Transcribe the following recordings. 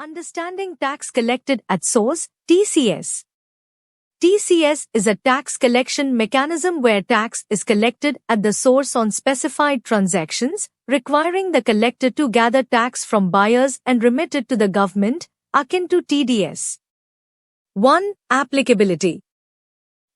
Understanding tax collected at source, TCS. TCS is a tax collection mechanism where tax is collected at the source on specified transactions, requiring the collector to gather tax from buyers and remit it to the government, akin to TDS. 1. Applicability.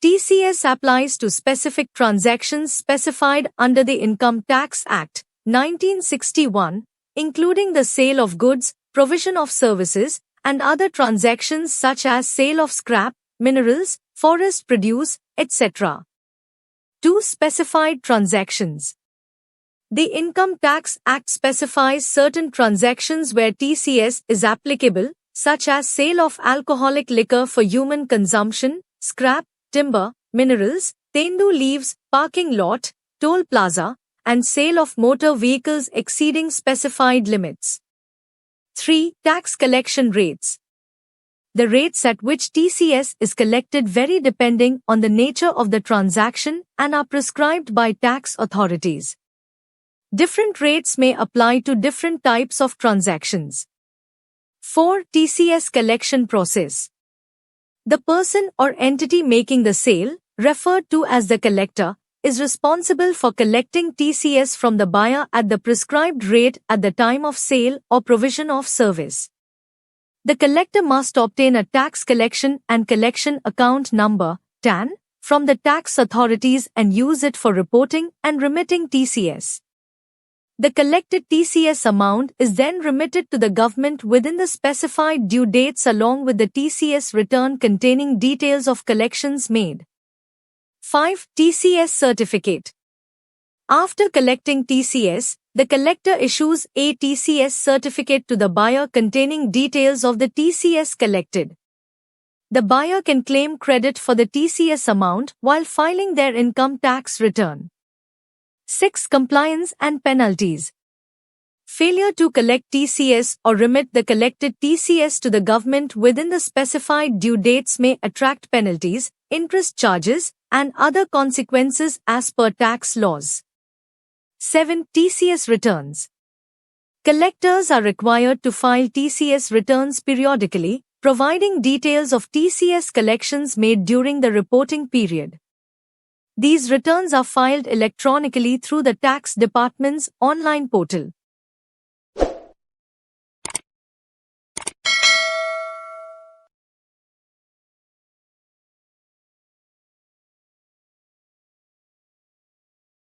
TCS applies to specific transactions specified under the Income Tax Act, 1961, including the sale of goods, provision of services, and other transactions such as sale of scrap, minerals, forest produce, etc. 2. Specified transactions. The Income Tax Act specifies certain transactions where TCS is applicable, such as sale of alcoholic liquor for human consumption, scrap, timber, minerals, tendu leaves, parking lot, toll plaza, and sale of motor vehicles exceeding specified limits. 3. Tax collection rates. The rates at which TCS is collected vary depending on the nature of the transaction and are prescribed by tax authorities. Different rates may apply to different types of transactions. 4. TCS collection process. The person or entity making the sale, referred to as the collector, is responsible for collecting TCS from the buyer at the prescribed rate at the time of sale or provision of service. The collector must obtain a tax collection and collection account number, TAN, from the tax authorities and use it for reporting and remitting TCS. The collected TCS amount is then remitted to the government within the specified due dates along with the TCS return containing details of collections made. 5. TCS certificate. After collecting TCS, the collector issues a TCS certificate to the buyer containing details of the TCS collected. The buyer can claim credit for the TCS amount while filing their income tax return. 6. Compliance and penalties. Failure to collect TCS or remit the collected TCS to the government within the specified due dates may attract penalties, interest charges, and other consequences as per tax laws. 7. TCS returns. Collectors are required to file TCS returns periodically, providing details of TCS collections made during the reporting period. These returns are filed electronically through the tax department's online portal.